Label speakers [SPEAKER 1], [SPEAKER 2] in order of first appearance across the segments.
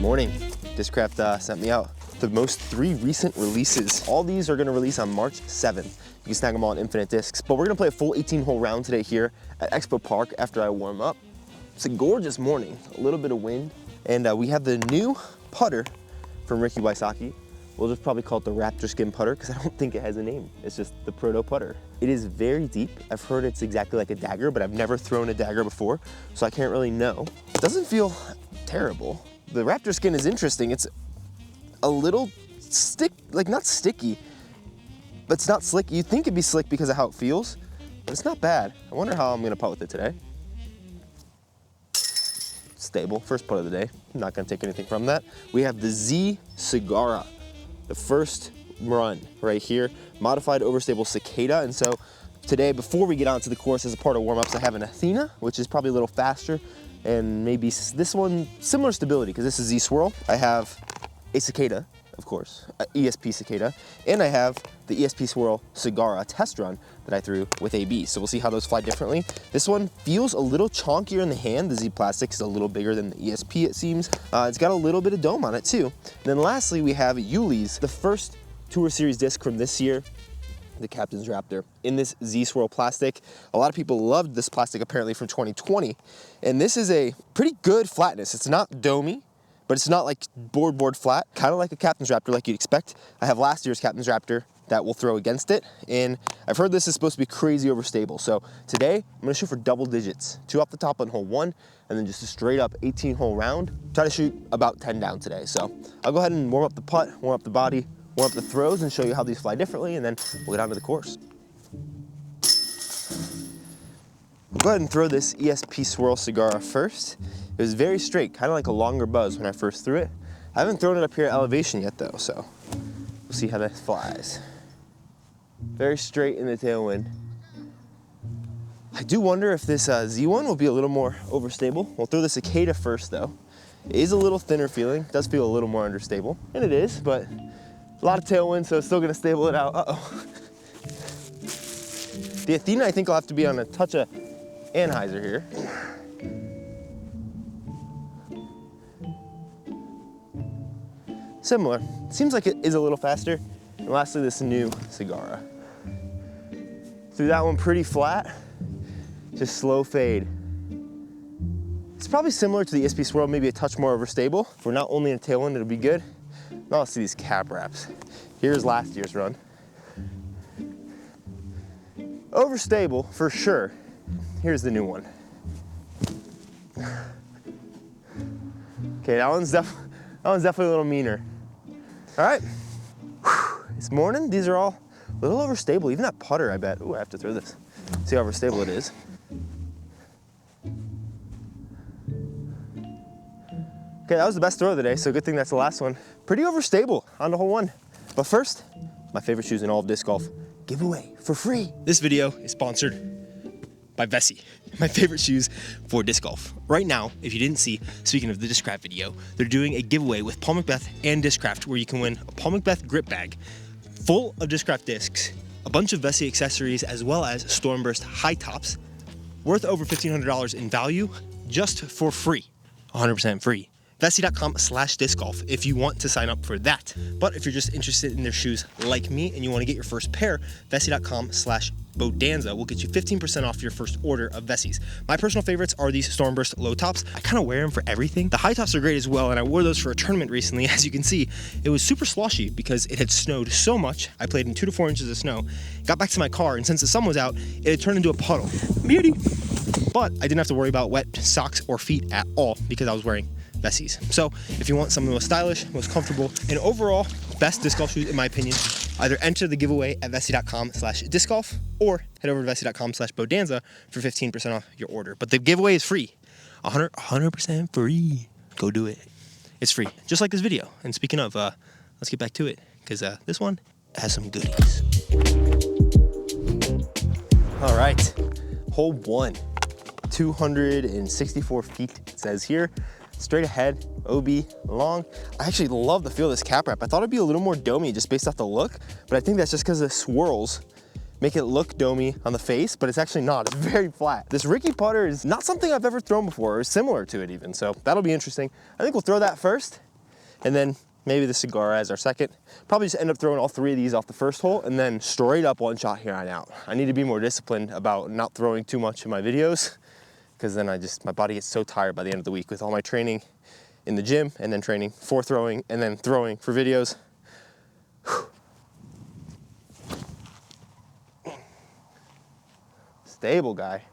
[SPEAKER 1] morning. DISCRAFT sent me out the most 3 recent releases. All these are gonna release on March 7th. You can snag them all on Infinite Discs, but we're gonna play a full 18-hole round today here at Expo Park after I warm up. It's a gorgeous morning, a little bit of wind, and we have the new putter from Ricky Wysocki. We'll just probably call it the Raptor skin putter because I don't think it has a name. It's just the Proto Putter. It is very deep. I've heard it's exactly like a dagger, but I've never thrown a dagger before, so I can't really know. It doesn't feel terrible. The Raptor skin is interesting. It's a little not sticky, but it's not slick. You'd think it'd be slick because of how it feels, but it's not bad. I wonder how I'm gonna putt with it today. Stable, first putt of the day. I'm not gonna take anything from that. We have the Z Cigarra, the first run right here, modified overstable cicada. And so today, before we get onto the course as a part of warm-ups, I have an Athena, which is probably a little faster, and maybe this one, similar stability, because this is Z Swirl. I have a cicada, of course, a ESP cicada, and I have the ESP Swirl Cigarra test run that I threw with AB. So we'll see how those fly differently. This one feels a little chonkier in the hand. The Z Plastic is a little bigger than the ESP, it seems. It's got a little bit of dome on it too. And then lastly, we have Yuli's, the first Tour Series disc from this year, the Captain's Raptor, in this Z Swirl plastic. A lot of people loved this plastic apparently from 2020. And this is a pretty good flatness. It's not domey, but it's not like board flat, kind of like a Captain's Raptor like you'd expect. I have last year's Captain's Raptor that will throw against it, and I've heard this is supposed to be crazy overstable. So today, I'm gonna shoot for double digits, 2 off the top on hole 1, and then just a straight up 18-hole round. Try to shoot about 10 down today. So I'll go ahead and warm up the putt, warm up the body, warm up the throws, and show you how these fly differently, and then we'll get onto the course. We'll go ahead and throw this ESP Swirl Cigarra first. It was very straight, kind of like a longer buzz when I first threw it. I haven't thrown it up here at elevation yet though, so we'll see how that flies. Very straight in the tailwind. I do wonder if this Z1 will be a little more overstable. We'll throw the cicada first though. It is a little thinner feeling, it does feel a little more understable, and it is, but a lot of tailwind, so it's still gonna stable it out. Uh-oh. The Athena, I think I'll have to be on a touch of anhyzer here. Similar, seems like it is a little faster. And lastly, this new Cigarra. Threw that one pretty flat, just slow fade. It's probably similar to the ESP Swirl, maybe a touch more overstable. If we're not only in a tailwind, it'll be good. Now let's see these cap wraps. Here's last year's run. Overstable for sure. Here's the new one. Okay, that one's definitely a little meaner. All right, it's morning. These are all a little overstable. Even that putter, I bet. Ooh, I have to throw this. See how overstable it is. Okay, that was the best throw of the day, so good thing that's the last one. Pretty overstable on to hole 1. But first, my favorite shoes in all of disc golf, giveaway for free. This video is sponsored by Vessi, my favorite shoes for disc golf. Right now, if you didn't see, speaking of the DISCRAFT video, they're doing a giveaway with Paul McBeth and DISCRAFT where you can win a Paul McBeth grip bag full of DISCRAFT discs, a bunch of Vessi accessories, as well as Stormburst high tops, worth over $1,500 in value, just for free, 100% free. Vessi.com/discgolf if you want to sign up for that. But if you're just interested in their shoes like me and you want to get your first pair, Vessi.com/Bodanza will get you 15% off your first order of Vessis. My personal favorites are these Stormburst low tops. I kind of wear them for everything. The high tops are great as well, and I wore those for a tournament recently. As you can see, it was super sloshy because it had snowed so much. I played in 2 to 4 inches of snow, got back to my car, and since the sun was out, it had turned into a puddle. Beauty! But I didn't have to worry about wet socks or feet at all because I was wearing Vessis. So if you want something most stylish, most comfortable, and overall best disc golf shoes in my opinion, either enter the giveaway at Vessi.com/discgolf or head over to Vessi.com/Bodanza for 15% off your order. But the giveaway is free, 100% free. Go do it. It's free, just like this video. And speaking of, let's get back to it because this one has some goodies. All right, hole 1, 264 feet it says here. Straight ahead, OB, long. I actually love the feel of this cap wrap. I thought it'd be a little more domey just based off the look, but I think that's just because the swirls make it look domey on the face, but it's actually not. It's very flat. This Ricky putter is not something I've ever thrown before, or similar to it even, so that'll be interesting. I think we'll throw that first, and then maybe the Cigarra as our second. Probably just end up throwing all 3 of these off the first hole and then straight up one shot here on out. I need to be more disciplined about not throwing too much in my videos, because then my body gets so tired by the end of the week with all my training in the gym and then training for throwing and then throwing for videos. Whew. Stable guy.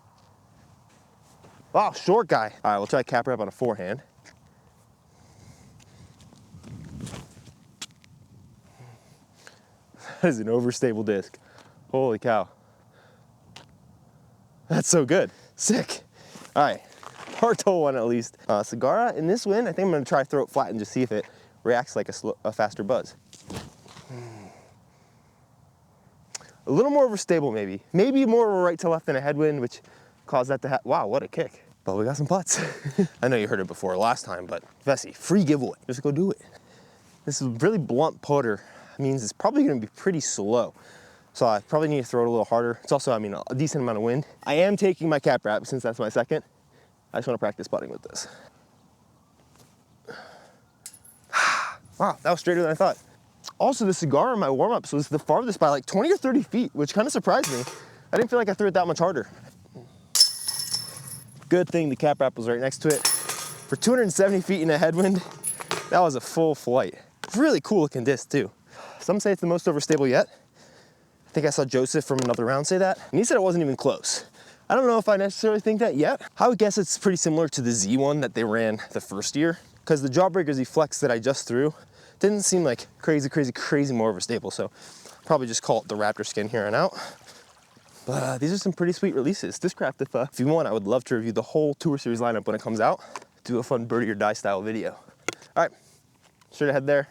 [SPEAKER 1] Wow, short guy. All right, we'll try cap wrap on a forehand. That is an overstable disc. Holy cow. That's so good. Sick. All right, Proto one at least. Cigarra, in this wind, I think I'm gonna try throw it flat and just see if it reacts like a faster buzz. A little more overstable maybe. Maybe more of a right to left than a headwind, which caused that to happen. Wow, what a kick. But we got some putts. I know you heard it before last time, but Vessi, free giveaway. Just go do it. This is really blunt putter. Means it's probably gonna be pretty slow. So I probably need to throw it a little harder. It's also, I mean, a decent amount of wind. I am taking my cap wrap since that's my second. I just wanna practice putting with this. Wow, that was straighter than I thought. Also, the Cigarra in my warm-ups was the farthest by like 20 or 30 feet, which kind of surprised me. I didn't feel like I threw it that much harder. Good thing the cap wrap was right next to it. For 270 feet in a headwind, that was a full flight. Really cool looking disc too. Some say it's the most overstable yet. I think I saw Joseph from another round say that, and he said it wasn't even close. I don't know if I necessarily think that yet. I would guess it's pretty similar to the Z one that they ran the first year, because the Jawbreaker Z Flex that I just threw didn't seem like crazy more overstable, so probably just call it the Raptor skin here on out. But these are some pretty sweet releases. DISCRAFT, if you want, I would love to review the whole Tour Series lineup when it comes out. Do a fun birdie or die style video. All right, straight ahead there.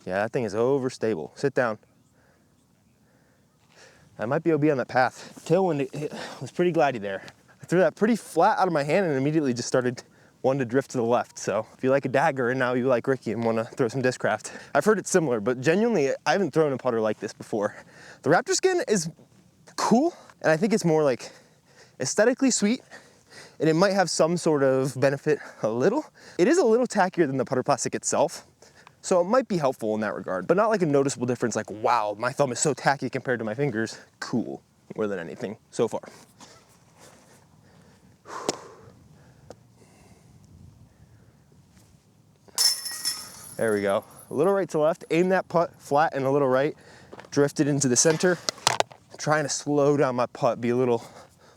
[SPEAKER 1] Yeah, that thing is overstable. Sit down. I might be OB on that path. Tailwind, it was pretty glidey there. I threw that pretty flat out of my hand and immediately just started wanting to drift to the left. So if you like a dagger and now you like Ricky and want to throw some DISCRAFT, I've heard it's similar, but genuinely, I haven't thrown a putter like this before. The Raptor skin is cool, and I think it's more like aesthetically sweet, and it might have some sort of benefit a little. It is a little tackier than the putter plastic itself, so it might be helpful in that regard, but not like a noticeable difference like, wow, my thumb is so tacky compared to my fingers. Cool, more than anything so far. There we go. A little right to left, aim that putt flat and a little right, drift it into the center. Trying to slow down my putt, be a little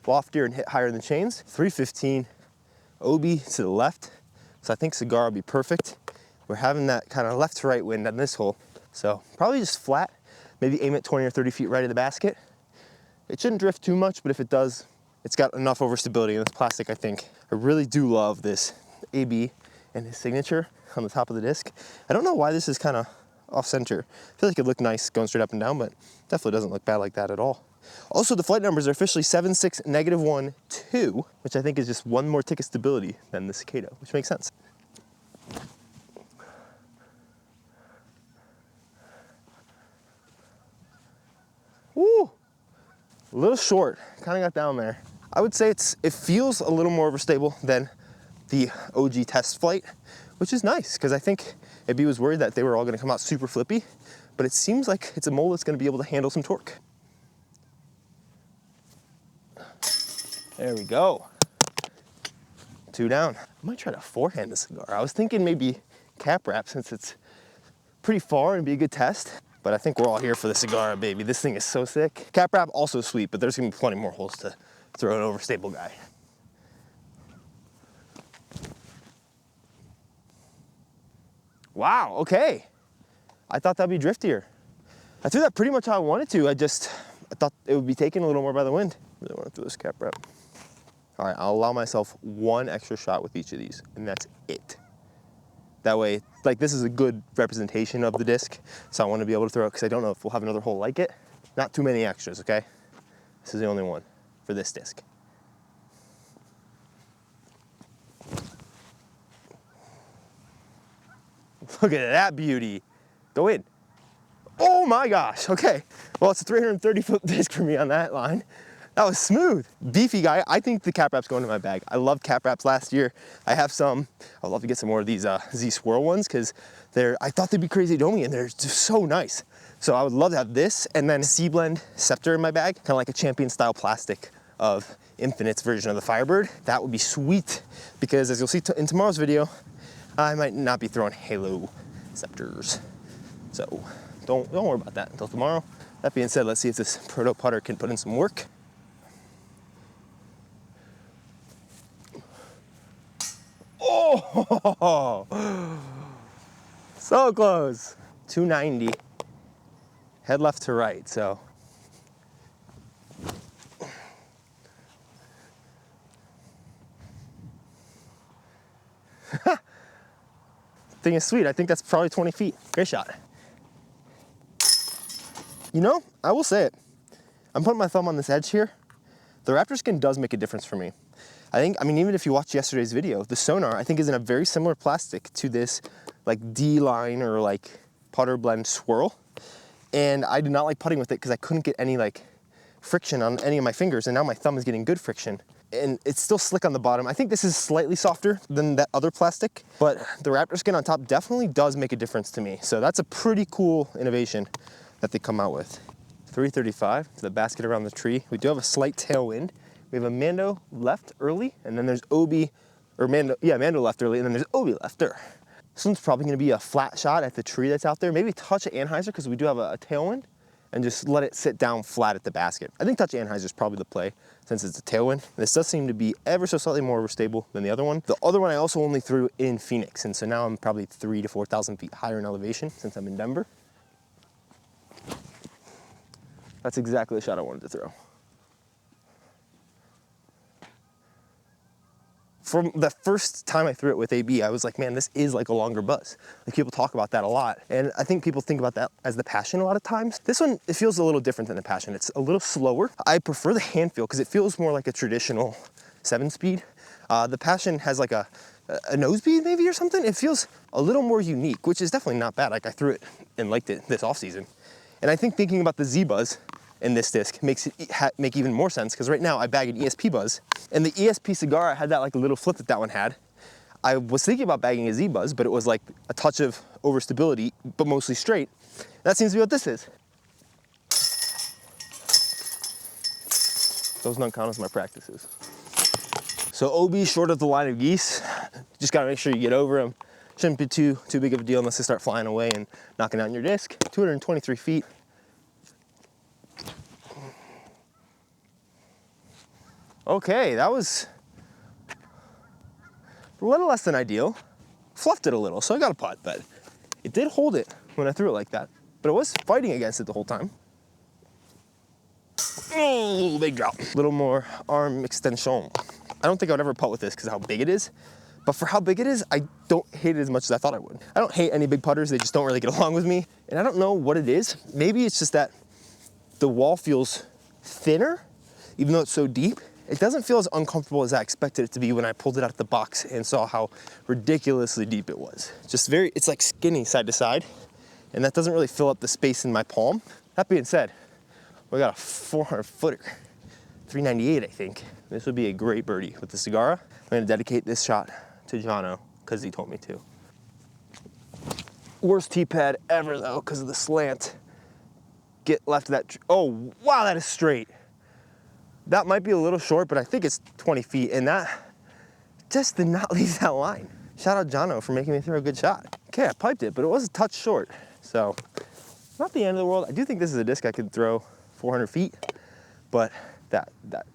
[SPEAKER 1] loftier and hit higher than chains. 315, OB to the left. So I think Cigarra will be perfect. We're having that kind of left to right wind on this hole. So probably just flat, maybe aim it 20 or 30 feet right of the basket. It shouldn't drift too much, but if it does, it's got enough overstability in this plastic, I think. I really do love this AB and his signature on the top of the disc. I don't know why this is kind of off center. I feel like it looked nice going straight up and down, but definitely doesn't look bad like that at all. Also, the flight numbers are officially 7.6, -1, 2, which I think is just one more tick of stability than the Cicada, which makes sense. Woo! A little short, kind of got down there. I would say it feels a little more overstable than the OG test flight, which is nice, because I think AB was worried that they were all gonna come out super flippy, but it seems like it's a mold that's gonna be able to handle some torque. There we go. 2 down. I might try to forehand the Cigarra. I was thinking maybe cap wrap since it's pretty far and be a good test, but I think we're all here for the Cigarra, baby. This thing is so sick. Cap wrap also sweet, but there's gonna be plenty more holes to throw an overstable guy. Wow, okay. I thought that'd be driftier. I threw that pretty much how I wanted to. I thought it would be taken a little more by the wind. Really want to throw this cap wrap. All right, I'll allow myself 1 extra shot with each of these, and that's it. That way, like, this is a good representation of the disc, so I want to be able to throw it because I don't know if we'll have another hole like it. Not too many extras, okay? This is the only one for this disc. Look at that beauty. Go in. Oh my gosh, okay. Well, it's a 330-foot disc for me on that line. That was smooth. Beefy guy. I think the cap wrap's going in my bag. I loved cap wraps last year. I have some. I'd love to get some more of these Z Swirl ones because I thought they'd be crazy domy and they're just so nice. So I would love to have this and then Sea Blend Scepter in my bag, kind of like a champion style plastic of Infinite's version of the Firebird. That would be sweet because as you'll see in tomorrow's video, I might not be throwing Halo scepters. So don't worry about that until tomorrow. That being said, let's see if this Proto Putter can put in some work. Oh, so close. 290, head left to right, so. Thing is sweet. I think that's probably 20 feet. Great shot. You know, I will say it. I'm putting my thumb on this edge here. The Raptor skin does make a difference for me. I mean, even if you watch yesterday's video, the sonar, I think, is in a very similar plastic to this like D-line or like putter blend swirl. And I did not like putting with it because I couldn't get any like friction on any of my fingers. And now my thumb is getting good friction. And it's still slick on the bottom. I think this is slightly softer than that other plastic, but the Raptor skin on top definitely does make a difference to me. So that's a pretty cool innovation that they come out with. 335 to the basket around the tree. We do have a slight tailwind. We have a Mando left early, and then there's Obi, or Mando, yeah, Mando left early, and then there's Obi left there. This one's probably gonna be a flat shot at the tree that's out there. Maybe touch of Anheuser, because we do have a tailwind, and just let it sit down flat at the basket. I think touch of Anheuser is probably the play, since it's a tailwind. This does seem to be ever so slightly more stable than the other one. The other one I also only threw in Phoenix, and so now I'm probably 3,000 to 4,000 feet higher in elevation since I'm in Denver. That's exactly the shot I wanted to throw. From the first time I threw it with AB, I was like, man, this is like a longer buzz. Like people talk about that a lot. And I think people think about that as the Passion a lot of times. This one, it feels a little different than the Passion. It's a little slower. I prefer the hand feel because it feels more like a traditional 7-speed. The Passion has like a nose bead maybe or something. It feels a little more unique, which is definitely not bad. Like I threw it and liked it this off season. And I think thinking about the Z Buzz in this disc makes it make even more sense because right now I bag an ESP Buzz, and the ESP Cigarra had that like little flip that one had. I was thinking about bagging a Z Buzz, but it was like a touch of overstability, but mostly straight. That seems to be what this is. Those don't count as my practices. So OB short of the line of geese, just gotta make sure you get over them. Shouldn't be too big of a deal unless they start flying away and knocking out your disc. 223 feet. Okay, that was a little less than ideal. Fluffed it a little, so I got a putt, but it did hold it when I threw it like that. But it was fighting against it the whole time. Oh, big drop. A little more arm extension. I don't think I would ever putt with this because of how big it is. But for how big it is, I don't hate it as much as I thought I would. I don't hate any big putters, they just don't really get along with me. And I don't know what it is. Maybe it's just that the wall feels thinner, even though it's so deep. It doesn't feel as uncomfortable as I expected it to be when I pulled it out of the box and saw how ridiculously deep it was. Just it's like skinny side to side, and that doesn't really fill up the space in my palm. That being said, we got a 400 footer, 398 I think. This would be a great birdie with the Cigarra. I'm gonna dedicate this shot to Jono because he told me to. Worst tee pad ever though because of the slant. Get left of that, oh wow, that is straight. That might be a little short, but I think it's 20 feet, and that just did not leave that line. Shout out Jono for making me throw a good shot. Okay, I piped it, but it was a touch short, so not the end of the world. I do think this is a disc I could throw 400 feet, but that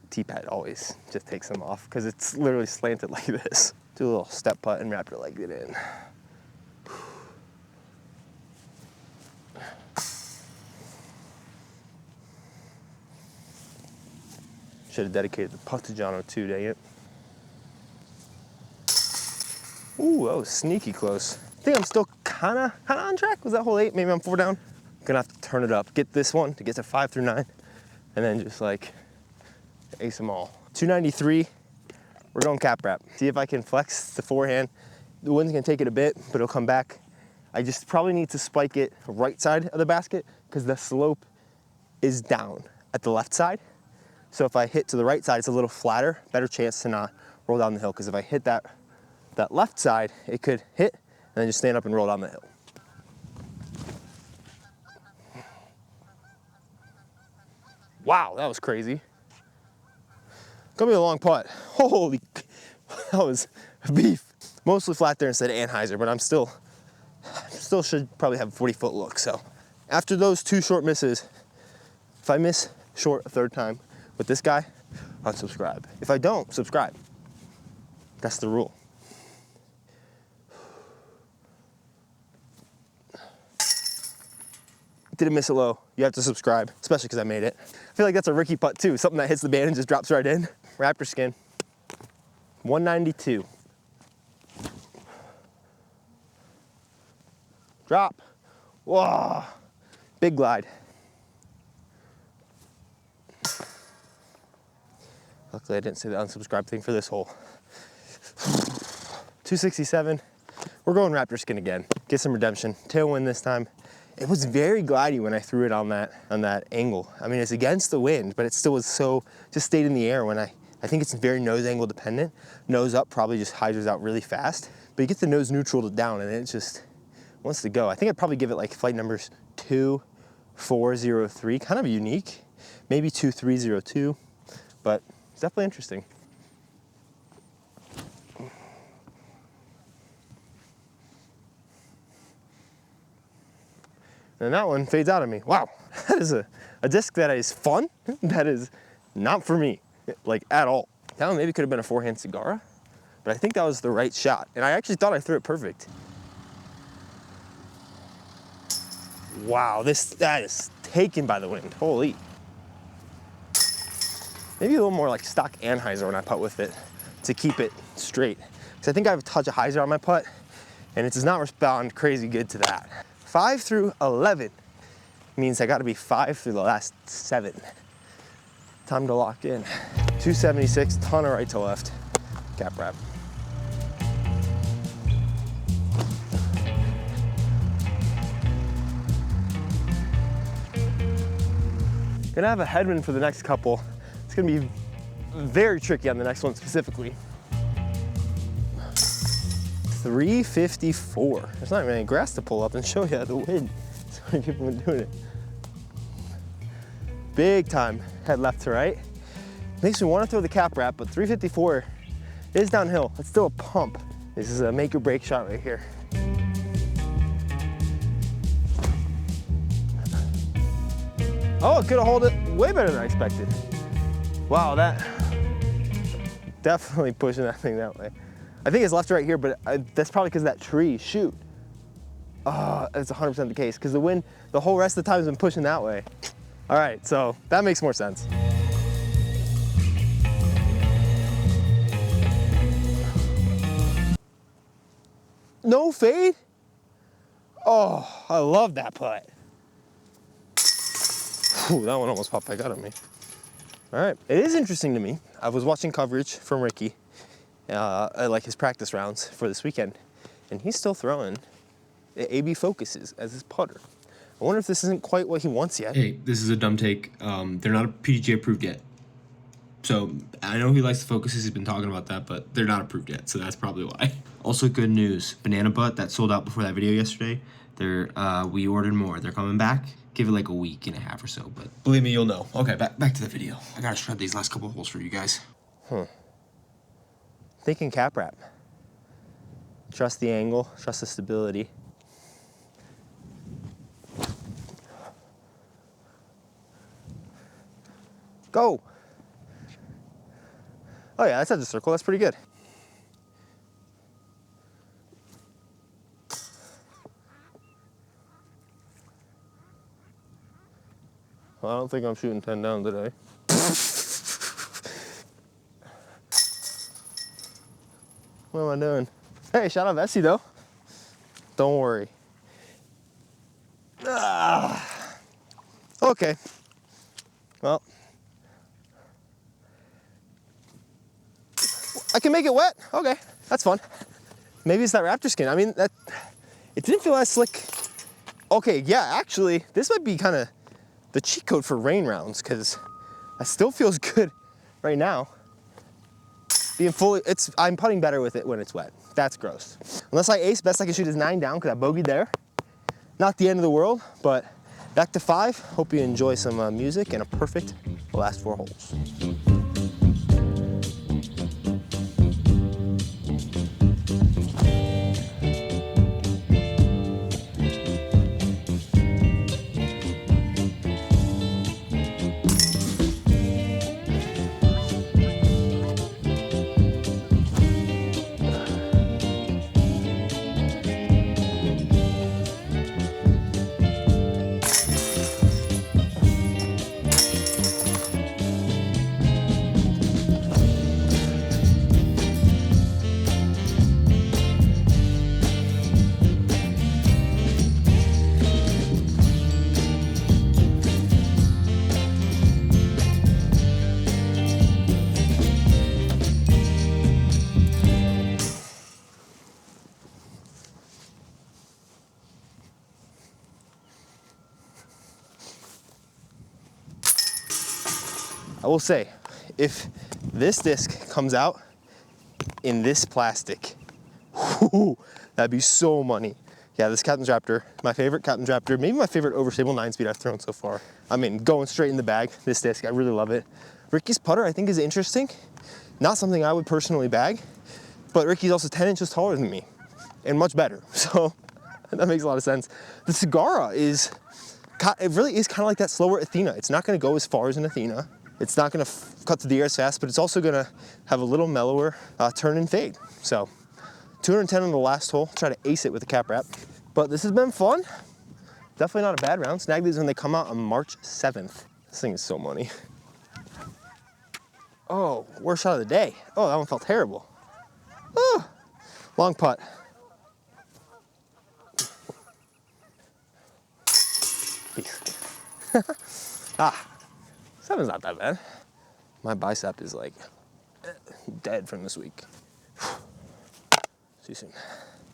[SPEAKER 1] tee pad always just takes them off because it's literally slanted like this. Do a little step putt and Raptor legged it in. Should have dedicated the putt to Jono too, dang it. Ooh, that was sneaky close. I think I'm still kinda on track. Was that hole 8? Maybe I'm 4 down. Gonna have to turn it up. Get this one to get to 5 through 9, and then just like ace them all. 293. We're going cap wrap. See if I can flex the forehand. The wind's gonna take it a bit, but it'll come back. I just probably need to spike it right side of the basket because the slope is down at the left side. So if I hit to the right side, it's a little flatter, better chance to not roll down the hill. Because if I hit that left side, it could hit and then just stand up and roll down the hill. Wow, that was crazy. Gonna be a long putt. Holy, that was beef. Mostly flat there instead of Anheuser, but I'm still should probably have a 40-foot look. So after those 2 short misses, if I miss short a 3rd time with this guy, unsubscribe. If I don't, subscribe. That's the rule. Didn't miss it low. You have to subscribe, especially because I made it. I feel like that's a Ricky putt too. Something that hits the band and just drops right in. Raptor skin, 192. Drop. Whoa, big glide. Luckily I didn't say the unsubscribe thing for this hole. 267. We're going Raptor skin again. Get some redemption. Tailwind this time. It was very glidey when I threw it on that angle. I mean, it's against the wind, but it still was just stayed in the air when I think it's very nose angle dependent. Nose up probably just hydros out really fast, but you get the nose neutral to down and it just wants to go. I think I'd probably give it like flight numbers 2403, kind of unique. Maybe 2302, but it's definitely interesting. And that one fades out of me. Wow, that is a disc that is fun. That is not for me, like at all. That one maybe could have been a 4-hand Cigarra, but I think that was the right shot. And I actually thought I threw it perfect. Wow, that is taken by the wind, holy. Maybe a little more like stock Anheuser when I putt with it to keep it straight. Because I think I have a touch of hyzer on my putt and it does not respond crazy good to that. 5 through 11 means I gotta be 5 through the last 7. Time to lock in. 276, ton of right to left. Cap wrap. Gonna have a headwind for the next couple. It's gonna be very tricky on the next one specifically. 354. There's not even any grass to pull up and show you the wind. So many people have been doing it. Big time head left to right. Makes me want to throw the cap wrap, but 354 is downhill. It's still a pump. This is a make or break shot right here. Oh, it could have held it way better than I expected. Wow, that definitely pushing that thing that way. I think it's left to right here, but that's probably because of that tree. Shoot. That's 100% the case, because the wind, the whole rest of the time has been pushing that way. All right, so that makes more sense. No fade? Oh, I love that putt. Ooh, that one almost popped back out of me. All right, it is interesting to me. I was watching coverage from Ricky, like his practice rounds for this weekend, and he's still throwing the AB Focuses as his putter. I wonder if this isn't quite what he wants yet.
[SPEAKER 2] Hey, this is a dumb take. They're not PDGA approved yet. So I know he likes the Focuses, he's been talking about that, but they're not approved yet, so that's probably why. Also good news, Banana Butt, that sold out before that video yesterday. We ordered more, they're coming back. Give it like a week and a half or so, but believe me, you'll know. Okay, back to the video. I gotta shred these last couple holes for you guys.
[SPEAKER 1] Thinking cap wrap. Trust the angle, trust the stability. Go. Oh yeah, that's at the circle, that's pretty good. Well, I don't think I'm shooting 10 down today. What am I doing? Hey, shout out Vessi though. Don't worry. Okay. Well, I can make it wet. Okay, that's fun. Maybe it's that Raptor skin. I mean, it didn't feel as slick. Okay, yeah, actually, this might be kind of the cheat code for rain rounds, because That still feels good right now. I'm putting better with it when it's wet. That's gross. Unless I ace, best I can shoot is 9 down because I bogeyed there. Not the end of the world, but back to 5. Hope you enjoy some music and a perfect last 4 holes. I will say, if this disc comes out in this plastic, whoo, that'd be so money. Yeah, this Captain's Raptor, my favorite Captain's Raptor, maybe my favorite overstable 9-speed I've thrown so far. I mean, going straight in the bag, this disc, I really love it. Ricky's putter, I think, is interesting. Not something I would personally bag, but Ricky's also 10 inches taller than me and much better, so that makes a lot of sense. The Cigarra it really is kind of like that slower Athena. It's not gonna go as far as an Athena. It's not gonna cut to the air as fast, but it's also gonna have a little mellower turn and fade. So 210 on the last hole, try to ace it with the cap wrap. But this has been fun. Definitely not a bad round. Snag these when they come out on March 7th. This thing is so money. Oh, worst shot of the day. Oh, that one felt terrible. Oh, long putt. Ah. 7's not that bad. My bicep is like dead from this week. See you soon.